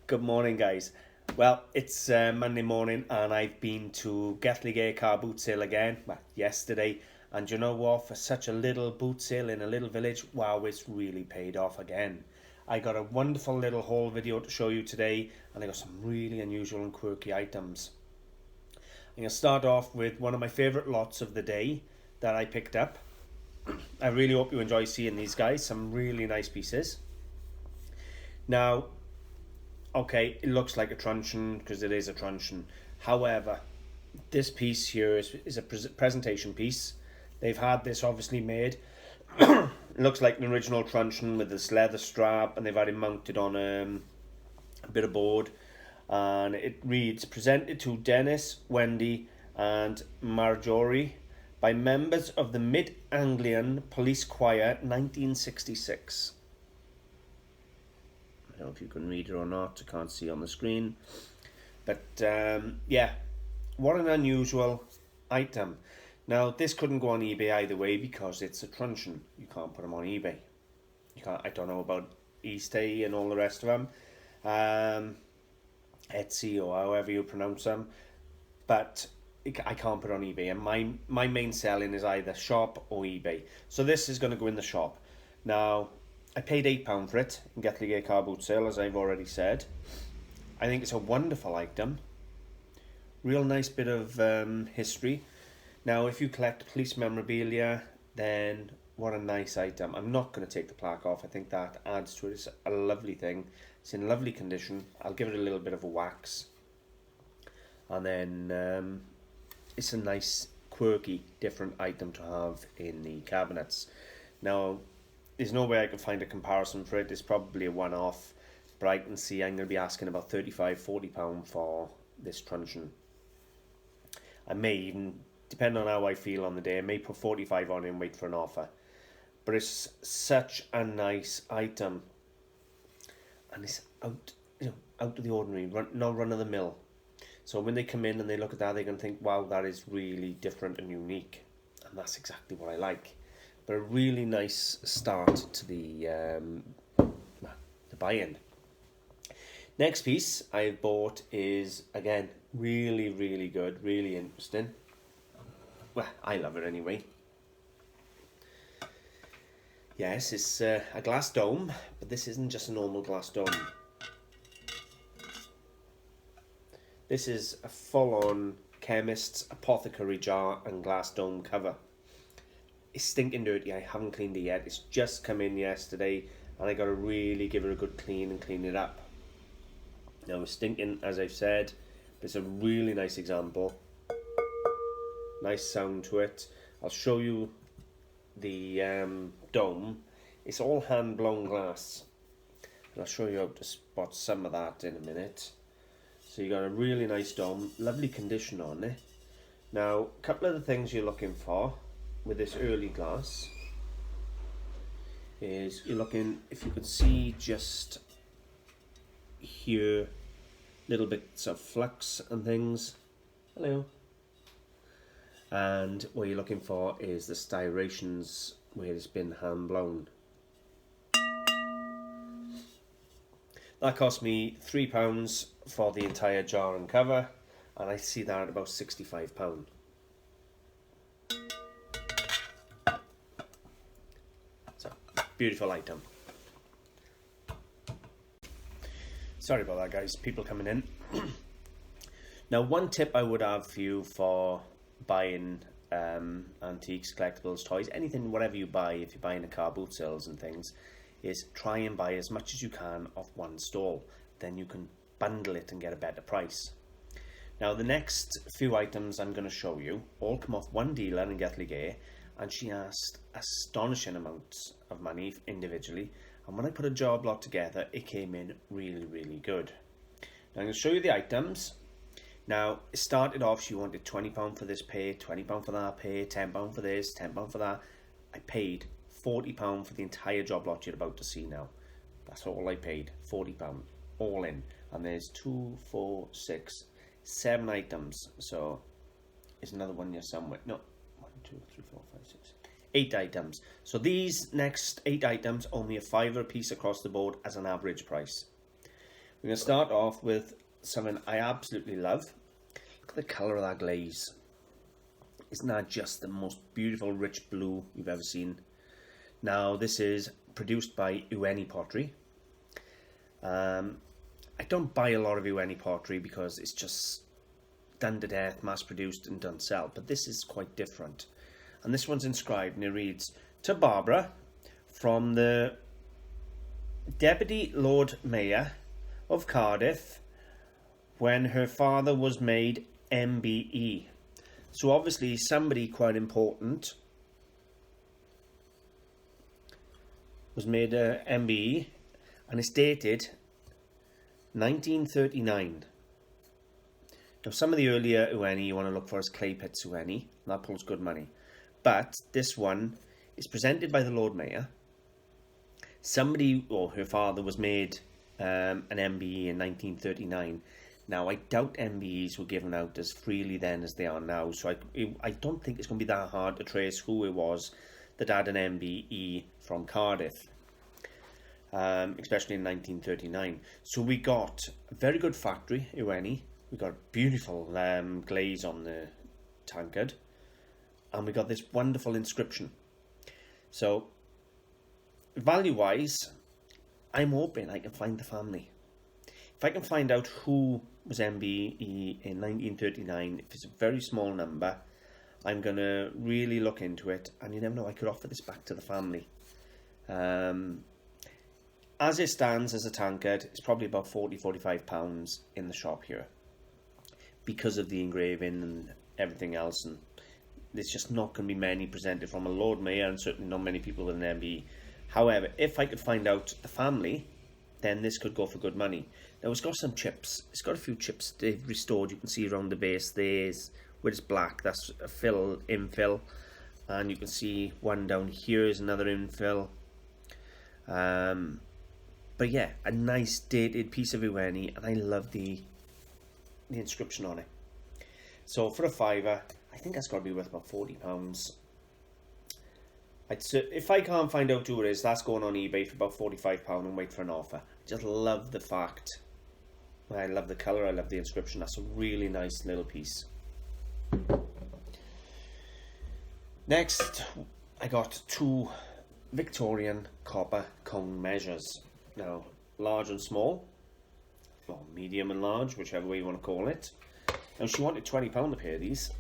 Good morning, guys. Well, it's Monday morning and I've been to Gelligaer car boot sale again, yesterday. And you know what? For such a little boot sale in a little village, wow, it's really paid off again. I got a wonderful little haul video to show you today, and I got some really unusual and quirky items. I'm going to start off with one of my favourite lots of the day that I picked up. I really hope you enjoy seeing these guys, some really nice pieces. Now, okay, it looks like a truncheon because it is a truncheon. However, this piece here is a presentation piece. They've had this obviously made. It looks like an original truncheon with this leather strap, and they've had it mounted on a bit of board. And it reads, presented to Dennis, Wendy and Marjorie by members of the Mid-Anglian Police Choir, 1966. I don't know if you can read it or not, I can't see on the screen. But yeah, what an unusual item. Now, this couldn't go on eBay either way because it's a truncheon. You can't put them on eBay. You can't. I don't know about Eastay and all the rest of them. Etsy or however you pronounce them. But I can't put it on eBay. And my main selling is either shop or eBay. So this is going to go in the shop. Now, I paid £8 for it in Gelligaer car boot sale, as I've already said. I think it's a wonderful item. Real nice bit of history. Now, if you collect police memorabilia, then what a nice item. I'm not going to take the plaque off. I think that adds to it. It's a lovely thing. It's in lovely condition. I'll give it a little bit of a wax. And then it's a nice, quirky, different item to have in the cabinets. Now, there's no way I can find a comparison for it. It's probably a one-off. But I can see I'm going to be asking about £35–40 for this truncheon. I may even, depending on how I feel on the day, I may put 45 on it and wait for an offer. But it's such a nice item. And it's out of the ordinary, not run of the mill. So when they come in and they look at that, they're going to think, wow, that is really different and unique. And that's exactly what I like. But a really nice start to the buy-in. Next piece I've bought is, again, really, really good, really interesting. Well, I love it anyway. Yes, it's a glass dome, but this isn't just a normal glass dome. This is a full-on chemist's apothecary jar and glass dome cover. It's stinking dirty. I haven't cleaned it yet. It's just come in yesterday, and I got to really give it a good clean and clean it up. Now, it's stinking, as I've said, but it's a really nice example. Nice sound to it. I'll show you the dome. It's all hand-blown glass. And I'll show you how to spot some of that in a minute. So you got a really nice dome, lovely condition on it. Now, a couple of the things you're looking for with this early glass is you're looking, if you could see just here, little bits of flux and things. Hello. And what you're looking for is the styrations where it's been hand blown. That cost me £3 for the entire jar and cover, and I see that at about £65. So, beautiful item. Sorry about that, guys, people coming in. Now, one tip I would have for you for buying antiques, collectibles, toys, anything, whatever you buy, if you're buying a car boot sales and things, is try and buy as much as you can off one stall. Then you can bundle it and get a better price. Now, the next few items I'm going to show you all come off one dealer in Gelligaer, and she asked astonishing amounts of money individually. And when I put a job lot together, it came in really, really good. Now, I'm going to show you the items. Now, it started off, she wanted £20 for this pair, £20 for that pair, £10 for this, £10 for that. I paid £40 for the entire job lot you're about to see now. That's all I paid, £40, all in. And there's 2, 4, 6, 7 items. So, there's another one here somewhere. No, 1, 2, 3, 4, 5, 6, 8 items. So these next 8 items only a £5 a piece across the board as an average price. We're going to start off with something I absolutely love. Look at the colour of that glaze. Isn't that just the most beautiful rich blue you've ever seen? Now this is produced by Ueni Pottery. I don't buy a lot of Ueni pottery because it's just done to death, mass produced and done sell, but this is quite different. And this one's inscribed and it reads, "To Barbara from the Deputy Lord Mayor of Cardiff when her father was made MBE." So obviously somebody quite important was made a MBE, and it's dated 1939. Now some of the earlier Ueni you want to look for is clay pits Ueni, and that pulls good money. But this one is presented by the Lord Mayor. Somebody, or her father, was made an MBE in 1939. Now I doubt MBEs were given out as freely then as they are now, so I don't think it's going to be that hard to trace who it was that had an MBE from Cardiff. Especially in 1939. So we got a very good factory, Ueni. We got beautiful glaze on the tankard, and we got this wonderful inscription. So value-wise, I'm hoping I can find the family. If I can find out who was MBE in 1939, if it's a very small number, I'm going to really look into it, and you never know, I could offer this back to the family. As it stands as a tankard, it's probably about £40–45 in the shop here because of the engraving and everything else, and there's just not going to be many presented from a Lord Mayor, and certainly not many people with an MBE. However, if I could find out the family, then this could go for good money. Now it's got some chips. It's got a few chips they've restored. You can see around the base there's where it's black, that's a infill, and you can see one down here is another infill. But yeah, a nice dated piece of Ueni, and I love the inscription on it. So for a fiver, I think that's got to be worth about £40. If I can't find out who it is, that's going on eBay for about £45 and wait for an offer. I just love the fact. I love the colour, I love the inscription. That's a really nice little piece. Next, I got two Victorian copper cone measures. Now, large and small, or medium and large, whichever way you want to call it. Now, she wanted £20 a pair of these.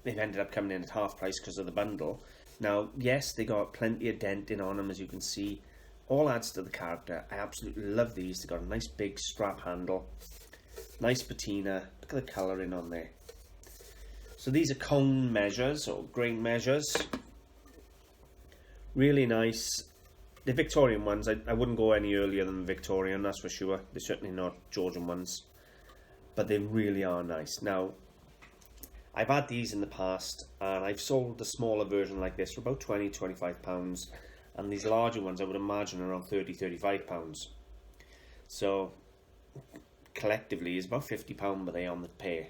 They've ended up coming in at half price because of the bundle. Now, yes, they got plenty of denting on them, as you can see. All adds to the character. I absolutely love these. They've got a nice big strap handle. Nice patina. Look at the colouring on there. So these are cone measures, or grain measures. Really nice. The Victorian ones, I wouldn't go any earlier than the Victorian, that's for sure. They're certainly not Georgian ones. But they really are nice. Now, I've had these in the past, and I've sold the smaller version like this for about £20–25. And these larger ones, I would imagine, around £30–35. So, collectively, it's about £50 they on the pair.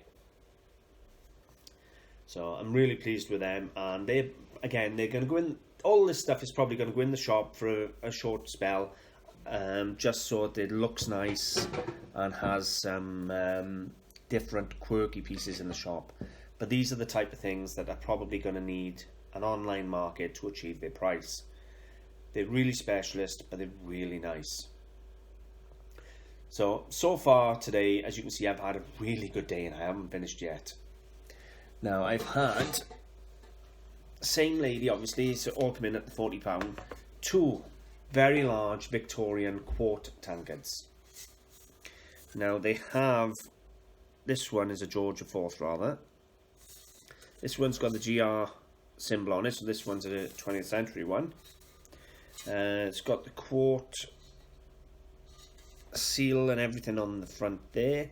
So, I'm really pleased with them. And they're going to go in. All this stuff is probably going to go in the shop for a short spell, just so that it looks nice and has some different quirky pieces in the shop. But these are the type of things that are probably going to need an online market to achieve their price. They're really specialist, but they're really nice. So far today, as you can see, I've had a really good day and I haven't finished yet. Now, I've had... Same lady, obviously, it's all come in at the £40. Two very large Victorian quart tankards. Now they have, this one is a George IV rather. This one's got the GR symbol on it, so this one's a 20th century one. It's got the quart seal and everything on the front there.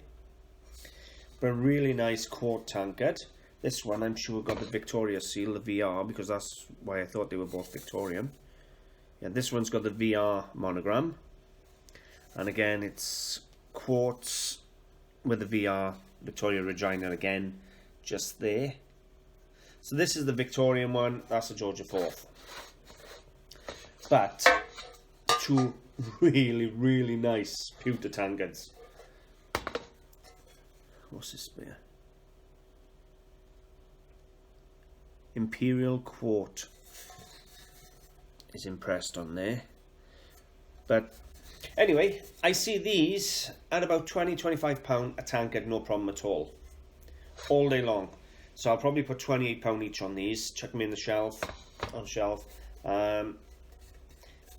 But a really nice quart tankard. This one, I'm sure, got the Victoria seal, the VR, because that's why I thought they were both Victorian. Yeah, this one's got the VR monogram. And again, it's quartz with the VR, Victoria Regina again, just there. So this is the Victorian one, that's the George IV. But two really, really nice pewter tankards. What's this beer? Imperial Quart is impressed on there. But anyway, I see these at about £20-25 a tankard, no problem at all day long. So I'll probably put £28 each on these, chuck them in the shelf, They're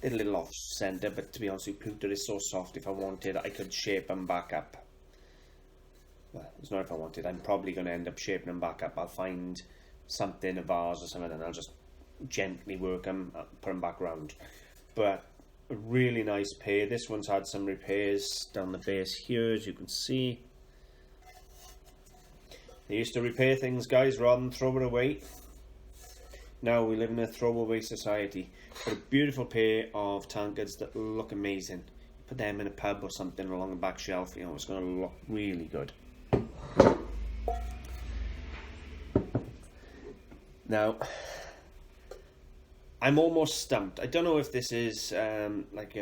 a little off centre, but to be honest with you, pewter is so soft, if I wanted I could shape them back up. Well, it's not if I wanted, I'm probably going to end up shaping them back up. I'll find something, a vase or something, and I'll just gently work them, put them back round. But a really nice pair. This one's had some repairs down the base here, as you can see. They used to repair things, guys, rather than throw it away. Now we live in a throwaway society. But a beautiful pair of tankards that look amazing. Put them in a pub or something along the back shelf, you know, it's going to look really good. Now, I'm almost stumped. I don't know if this is like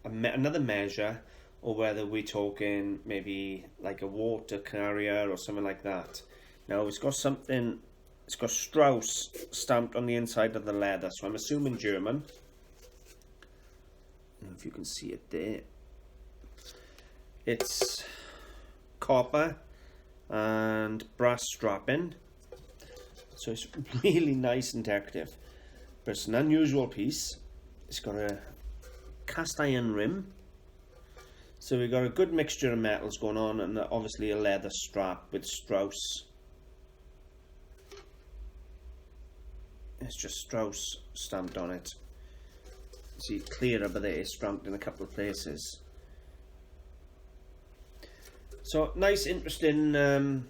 another measure, or whether we're talking maybe like a water carrier or something like that. Now, it's got something, it's got Strauss stamped on the inside of the leather, so I'm assuming German. I don't know if you can see it there. It's copper and brass strapping, so it's really nice and decorative. But it's an unusual piece. It's got a cast iron rim, so we've got a good mixture of metals going on, and obviously a leather strap with Strauss. It's just Strauss stamped on it. See, clearer, but it is stamped in a couple of places. So nice, interesting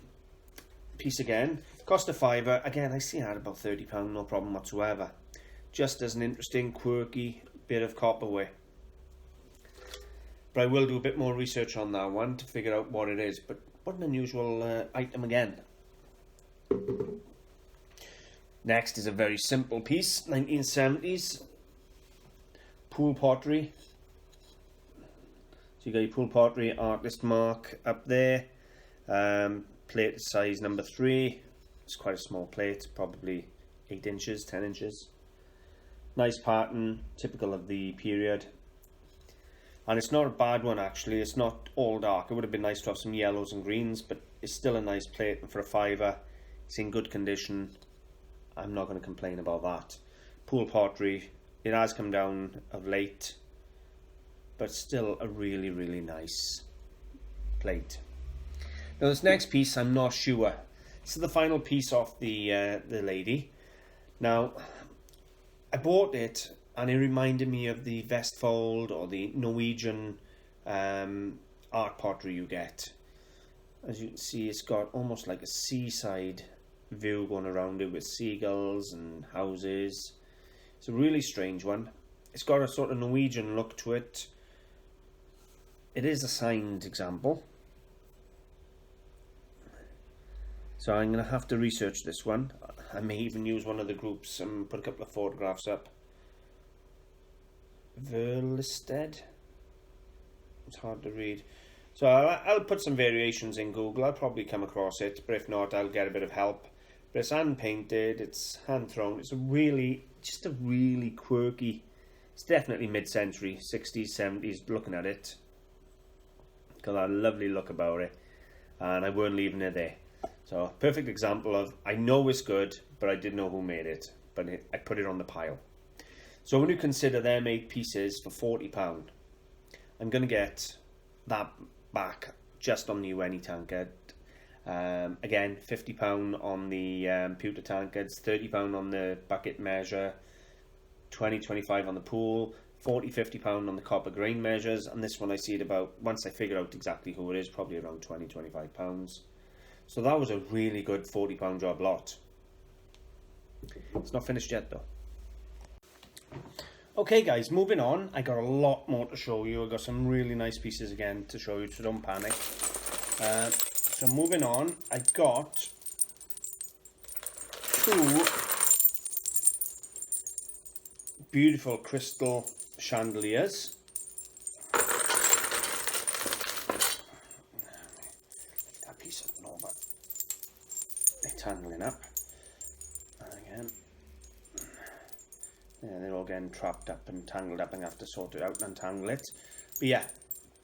piece again. Cost a £5. Again, I see that about £30, no problem whatsoever. Just as an interesting, quirky bit of copperware. But I will do a bit more research on that one to figure out what it is. But what an unusual item again. Next is a very simple piece, 1970s. Poole pottery. So you got your Poole pottery artist mark up there. Plate size number 3. It's quite a small plate, probably 8 inches, 10 inches. Nice pattern, typical of the period. And it's not a bad one actually, it's not all dark. It would have been nice to have some yellows and greens, but it's still a nice plate, and for a £5, it's in good condition. I'm not going to complain about that. Poole pottery, it has come down of late, but still a really, really nice plate. Now this next piece, I'm not sure. This is the final piece off the lady. Now, I bought it and it reminded me of the Vestfold or the Norwegian art pottery you get. As you can see, it's got almost like a seaside view going around it with seagulls and houses. It's a really strange one. It's got a sort of Norwegian look to it. It is a signed example, so I'm going to have to research this one. I may even use one of the groups and put a couple of photographs up. Verlisted. It's hard to read. So I'll put some variations in Google. I'll probably come across it, but if not, I'll get a bit of help. But it's hand painted, it's hand thrown. It's just a really quirky. It's definitely mid-century, 60s, 70s. Looking at it, got a lovely look about it, and I weren't leaving it there. So perfect example of, I know it's good, but I didn't know who made it, but I put it on the pile. So when you consider them 8 pieces for £40, I'm going to get that back just on the UNI tankard. Again, £50 on the pewter tankards, £30 on the bucket measure, £20-25 on the Poole, £40-50 on the copper grain measures, and this one I see it about, once I figure out exactly who it is, probably around £20-25. So that was a really good £40 job lot. It's not finished yet though. Okay guys, moving on. I got a lot more to show you. I got some really nice pieces again to show you, so don't panic. So moving on, I got 2 beautiful crystal chandeliers. tangling up. And again, yeah, they're all getting trapped up and tangled up, and I have to sort it out and untangle it. But yeah,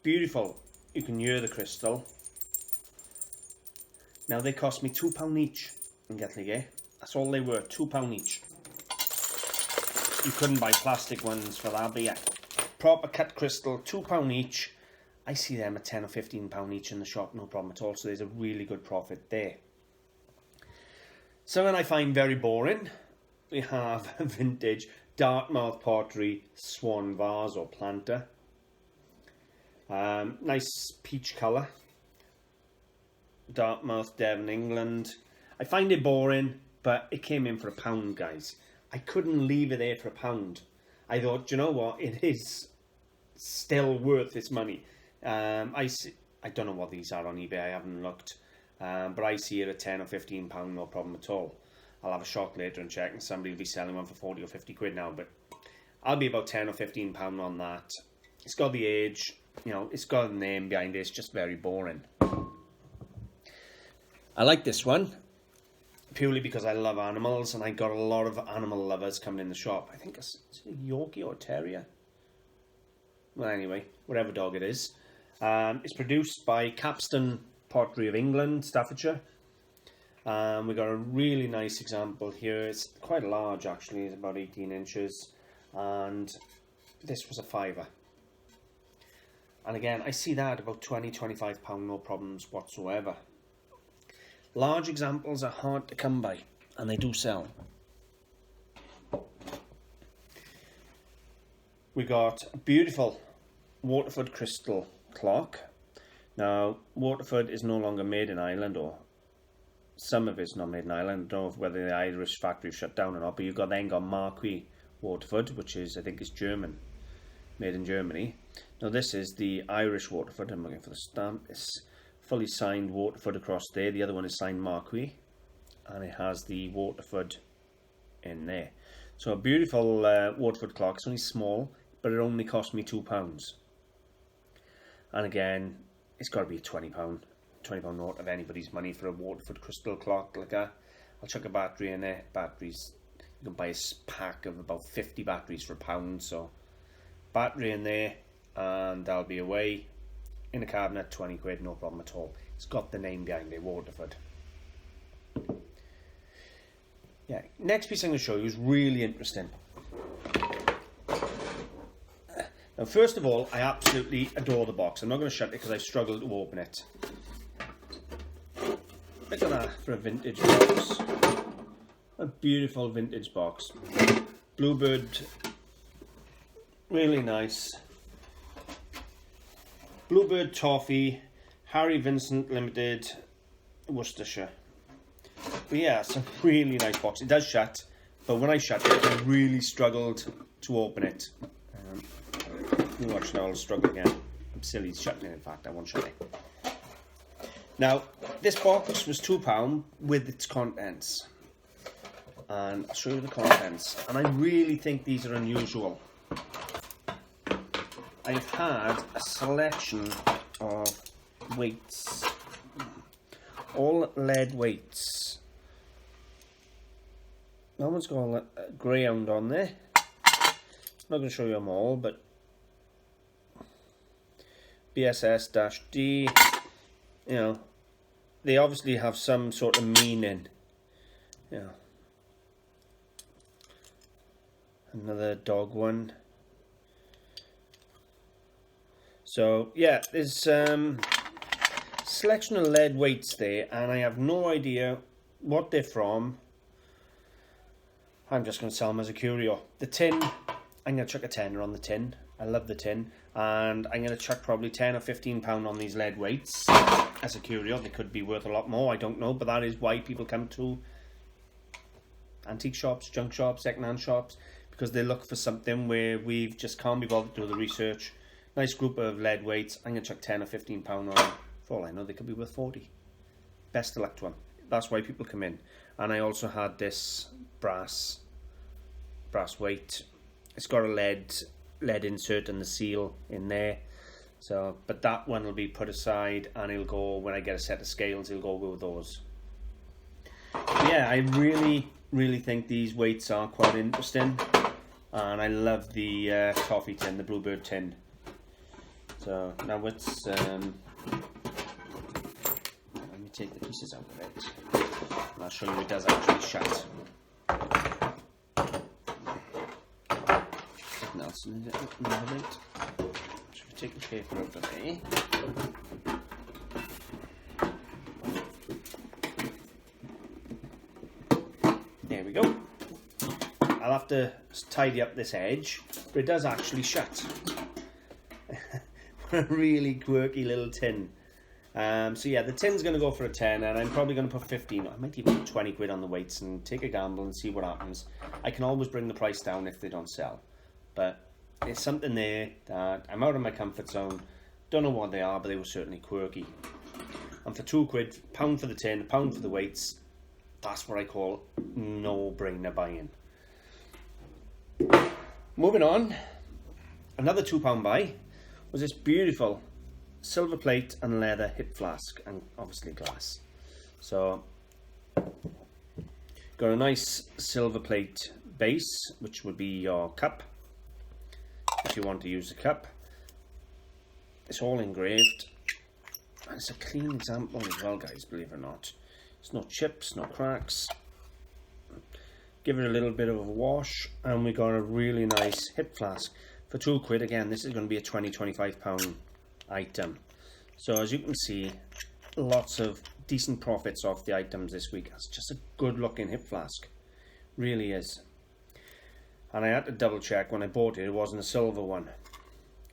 beautiful. You can hear the crystal. Now they cost me £2 each in Gelligaer. That's all they were, £2 each. You couldn't buy plastic ones for that, but yeah, proper cut crystal, £2 each. I see them at £10 or £15 each in the shop, no problem at all. So there's a really good profit there. Something I find very boring, we have a vintage Dartmouth pottery swan vase or planter. Nice peach colour. Dartmouth, Devon, England. I find it boring, but it came in for £1, guys. I couldn't leave it there for £1. I thought, you know what, it is still worth its money. I don't know what these are on eBay, I haven't looked. But I see it at £10 or £15, no problem at all. I'll have a shop later and check, and somebody will be selling one for 40 or 50 quid now, but I'll be about £10 or £15 on that. It's got the age, you know, it's got a name behind it, it's just very boring. I like this one, purely because I love animals, and I got a lot of animal lovers coming in the shop. I think it's a Yorkie or a Terrier. Well, anyway, whatever dog it is. It's produced by Capstan Pottery of England, Staffordshire. We got a really nice example here. It's quite large actually, it's about 18 inches. And this was a £5. And again, I see that about £20, £25, no problems whatsoever. Large examples are hard to come by, and they do sell. We got a beautiful Waterford crystal clock. Now, Waterford is no longer made in Ireland, or some of it's not made in Ireland. I don't know whether the Irish factory shut down or not, but you've then got Marquis Waterford, which is, I think, is German, made in Germany. Now, this is the Irish Waterford. I'm looking for the stamp. It's fully signed Waterford across there. The other one is signed Marquis, and it has the Waterford in there. So a beautiful Waterford clock. It's only small, but it only cost me £2. And again, it's got to be a £20 note of anybody's money for a Waterford crystal clock like that. I'll chuck a battery in there. Batteries, you can buy a pack of about 50 batteries for £1. So battery in there, and that'll be away in a cabinet, 20 quid, no problem at all. It's got the name behind it, Waterford. Yeah, next piece I'm going to show you is really interesting. Now, first of all, I absolutely adore the box. I'm not going to shut it because I struggled to open it. Look at that for a vintage box. A beautiful vintage box. Bluebird, really nice. Bluebird Toffee, Harry Vincent Limited, Worcestershire. But yeah, it's a really nice box. It does shut, but when I shut it, I really struggled to open it. You watch now, I'll struggle again. I'm silly, it's shutting it, in fact, I won't shut it. Now, this box was £2 with its contents. And I'll show you the contents. And I really think these are unusual. I've had a selection of weights, all lead weights. That one's got a greyhound on there. I'm not going to show you them all, but BSS-D, you know, they obviously have some sort of meaning. You know, another dog one. So yeah, there's selection of lead weights there, and I have no idea what they're from. I'm just going to sell them as a curio. The tin, I'm going to chuck a tenner on the tin. I love the tin, and I'm going to chuck probably £10 or £15 on these lead weights as a curio. They could be worth a lot more, I don't know, but that is why people come to antique shops, junk shops, second-hand shops, because they look for something where we just can't be bothered to do the research. Nice group of lead weights. I'm going to chuck £10 or £15 on them. For all I know, they could be worth 40. Best of luck to one. That's why people come in. And I also had this brass weight. It's got a lead insert and the seal in there. So, but that one will be put aside, and it'll go, when I get a set of scales, it'll go with those. yeah, I really think these weights are quite interesting, and I love the toffee tin, the bluebird tin. So now let's let me take the pieces out of it, and I'll show you it does actually shut. Something else in it. Should we take the paper out of there? There we go. I'll have to tidy up this edge, but it does actually shut. A really quirky little tin. So yeah, the tin's going to go for a 10, and I'm probably going to put 15, I might even put 20 quid on the weights and take a gamble and see what happens. I can always bring the price down if they don't sell, but there's something there that I'm out of my comfort zone. Don't know what they are, but they were certainly quirky. And for 2 quid, £1 for the tin, £1 for the weights, that's what I call no-brainer buying. Moving on, another £2 buy was this beautiful silver plate and leather hip flask, and obviously glass. So got a nice silver plate base, which would be your cup if you want to use the cup. It's all engraved, and it's a clean example as well, guys, believe it or not. There's no chips, no cracks. Give it a little bit of a wash, and we got a really nice hip flask for 2 quid. Again, this is going to be a £20–25 item. So as you can see, lots of decent profits off the items this week. It's just a good looking hip flask, really is. And I had to double check when I bought it, it wasn't a silver one,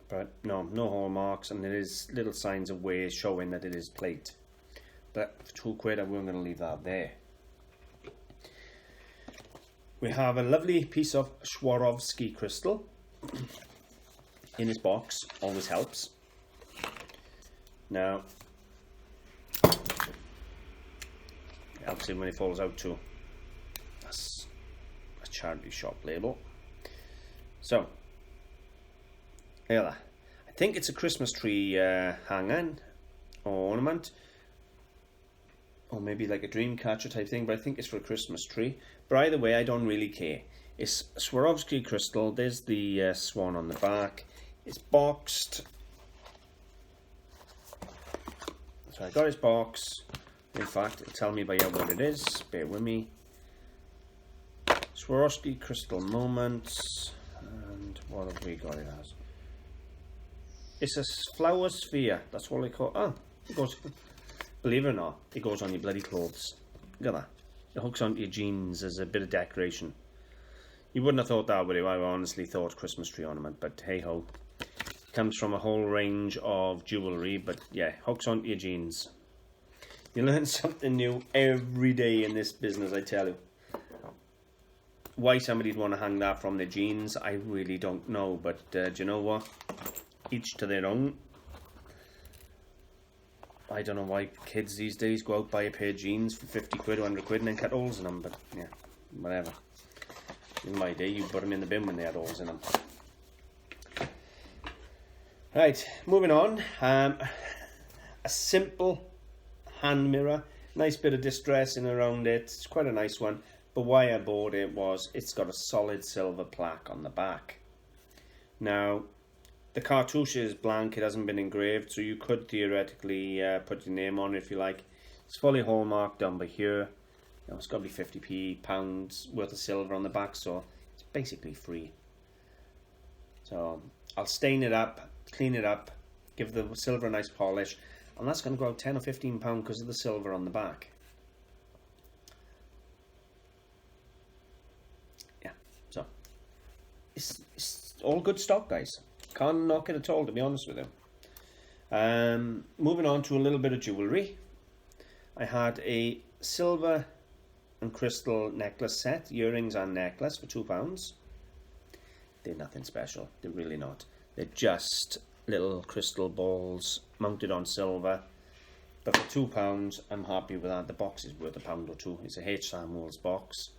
but no hallmarks, and there is little signs of wear showing that it is plate. But for 2 quid, I'm going to leave that there. We have a lovely piece of Swarovski crystal in this box, always helps. Now, it helps him when it falls out too. That's a charity shop label. So, here, I think it's a Christmas tree hanging or ornament, or maybe like a dream catcher type thing, but I think it's for a Christmas tree. But either way, I don't really care. It's Swarovski crystal. There's the swan on the back. It's boxed. So I got his box. In fact, it'll tell me by here what it is. Bear with me. Swarovski crystal moments. And what have we got it as? It's a flower sphere. That's what they call it. Oh, it goes, believe it or not, it goes on your bloody clothes. Look at that. It hooks onto your jeans as a bit of decoration. You wouldn't have thought that, would you? I honestly thought Christmas tree ornament, but hey ho. It comes from a whole range of jewellery, but yeah, hooks onto your jeans. You learn something new every day in this business, I tell you. Why somebody'd want to hang that from their jeans, I really don't know, but do you know what? Each to their own. I don't know why kids these days go out buy a pair of jeans for 50 quid or 100 quid and then cut holes in them, but yeah, whatever. In my day, you put them in the bin when they had holes in them. Right, moving on. A simple hand mirror. Nice bit of distressing around it. It's quite a nice one. But why I bought it was it's got a solid silver plaque on the back. Now, the cartouche is blank, it hasn't been engraved, so you could theoretically put your name on it if you like. It's fully hallmarked down by here. You know, it's got to be 50p pounds worth of silver on the back, so it's basically free. So I'll stain it up, clean it up, give the silver a nice polish, and that's going to go out 10 or 15 pounds because of the silver on the back. Yeah, so it's all good stock, guys. Can't knock it at all, to be honest with you. Moving on to a little bit of jewellery. I had a silver and crystal necklace set, earrings and necklace, for £2. They're nothing special, they're really not. They're just little crystal balls mounted on silver. But for £2, I'm happy with that. The box is worth £1 or £2. It's a H. Samuels box.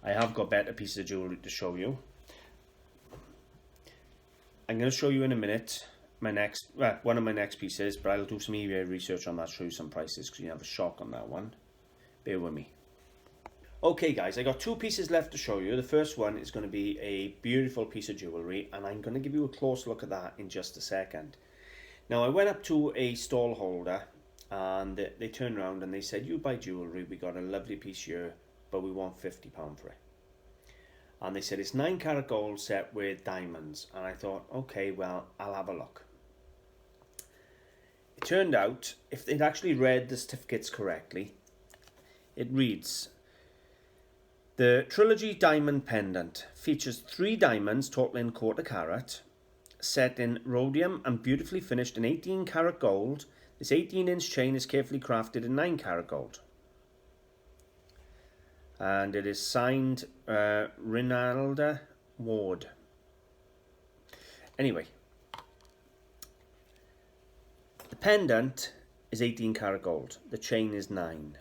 I have got better pieces of jewellery to show you. I'm going to show you in a minute one of my next pieces, but I'll do some eBay research on that, show you some prices, because you have a shock on that one. bear with me. Okay guys, I got two pieces left to show you. The first one is going to be a beautiful piece of jewellery, and I'm going to give you a close look at that in just a second. Now I went up to a stall holder and they turned around and they said, you buy jewellery, we got a lovely piece here, but we want £50 for it. And they said it's 9 carat gold set with diamonds, and I thought, okay, well, I'll have a look. It turned out, if they'd actually read the certificates correctly, it reads, the Trilogy diamond pendant features 3 diamonds totaling 1/4 carat, set in rhodium and beautifully finished in 18 carat gold. This 18-inch chain is carefully crafted in 9 carat gold. And it is signed Rinalda Ward. Anyway, the pendant is 18 carat gold. The chain is 9.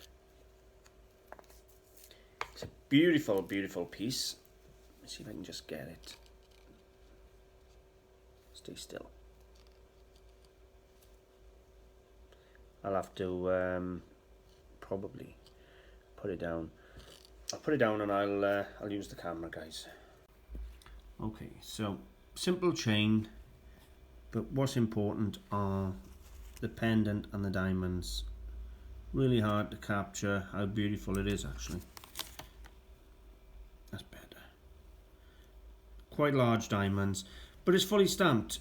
It's a beautiful, beautiful piece. Let's see if I can just get it. Stay still. I'll have to probably put it down. I'll put it down and I'll use the camera, guys. Okay, so simple chain, but what's important are the pendant and the diamonds. Really hard to capture how beautiful it is actually. That's better. Quite large diamonds, but it's fully stamped.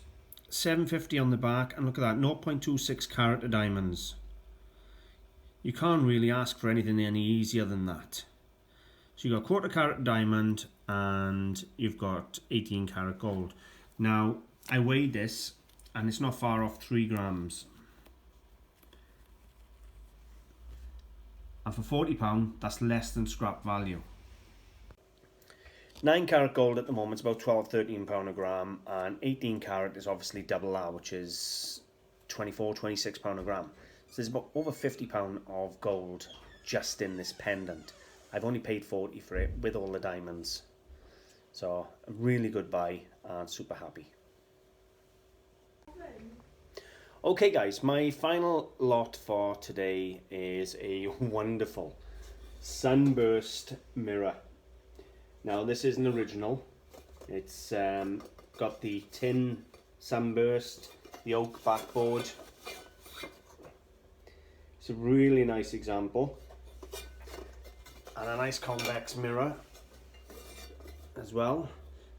750 on the back, and look at that, 0.26 carat of diamonds. You can't really ask for anything any easier than that. So you've got 1/4 carat diamond and you've got 18 carat gold. Now I weighed this and it's not far off 3 grams. And for £40, that's less than scrap value. 9 carat gold at the moment is about £12–13 a gram, and 18 carat is obviously double that, which is £24–26 a gram. So there's about over £50 of gold just in this pendant. I've only paid 40 for it with all the diamonds. So a really good buy and super happy. Okay guys, my final lot for today is a wonderful Sunburst Mirror. Now this is an original. It's got the tin sunburst, the oak backboard. It's a really nice example. And a nice convex mirror as well.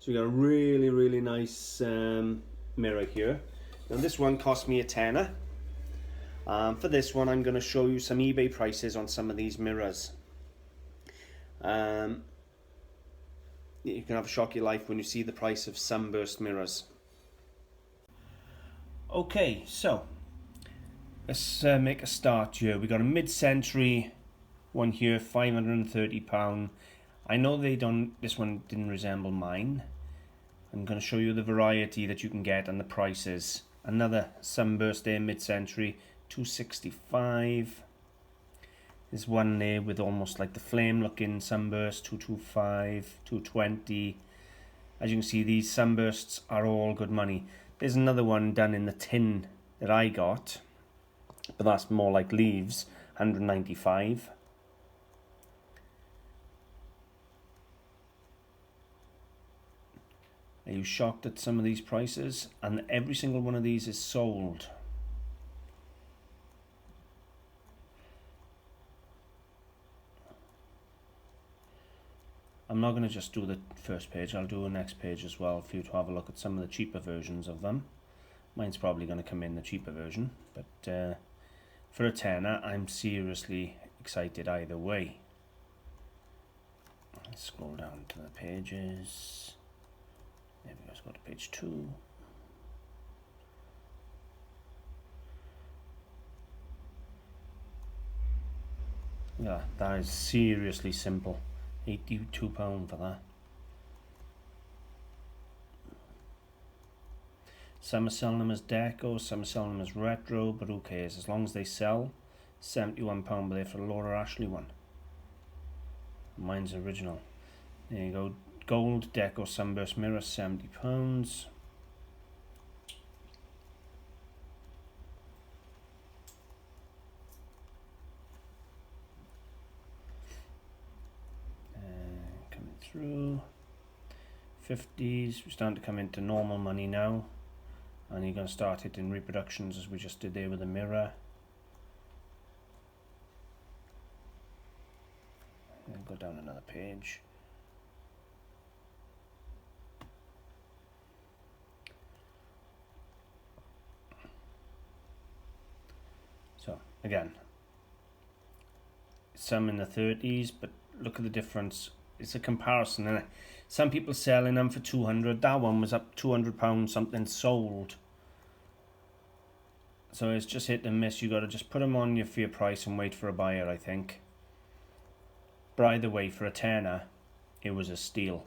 So we got a really, really nice mirror here. Now this one cost me a tenner. For this one I'm going to show you some eBay prices on some of these mirrors. You can have a shock of your life when you see the price of Sunburst mirrors. Okay, so let's make a start here. We got a mid-century one here, £530. I know this one didn't resemble mine. I'm going to show you the variety that you can get and the prices. Another Sunburst there, mid-century, £265. There's one there with almost like the flame looking Sunburst, £225, £220. As you can see, these Sunbursts are all good money. There's another one done in the tin that I got, but that's more like leaves, £195. Are you shocked at some of these prices? And every single one of these is sold. I'm not going to just do the first page, I'll do the next page as well for you to have a look at some of the cheaper versions of them. Mine's probably going to come in the cheaper version, but for a tenner I'm seriously excited either way. Let's scroll down to the pages. There we go, let's go to page 2. Yeah, that is seriously simple. £82 for that. Some are selling them as deco, some are selling them as retro, but who cares? As long as they sell. £71 there for the Laura Ashley one. Mine's original. There you go. Gold deco Sunburst Mirror, £70. through. 50s, we're starting to come into normal money now, and you're going to start it in reproductions as we just did there with the mirror. And go down another page. So again, some in the 30s, but look at the difference. It's a comparison, isn't it? Some people selling them for 200. That one was up £200 something sold. So it's just hit and miss. You got to just put them on for your price and wait for a buyer, I think. But either way, for a tenner, it was a steal.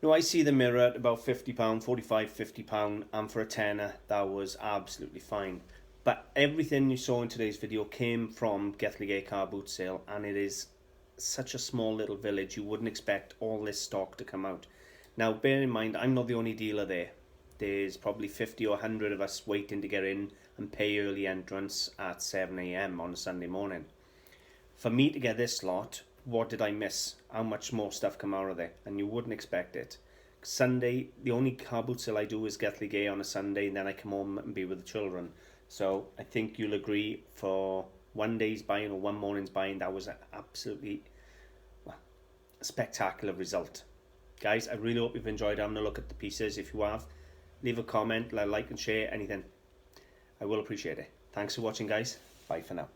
Now I see the mirror at about £50, £45, £50, and for a tenner that was absolutely fine. But everything you saw in today's video came from Gelligaer car boot sale, and it is such a small little village, you wouldn't expect all this stock to come out. Now bear in mind, I'm not the only dealer there. There's probably 50 or 100 of us waiting to get in and pay early entrance at 7 AM on a Sunday morning. For me to get this lot, what did I miss? How much more stuff come out of there? And you wouldn't expect it. Sunday, the only car boot sale I do is Gelligaer on a Sunday, and then I come home and be with the children. So I think you'll agree, for one day's buying or one morning's buying, that was an absolutely spectacular result. Guys, I really hope you've enjoyed having a look at the pieces. If you have, leave a comment, like and share, anything. I will appreciate it. Thanks for watching, guys. Bye for now.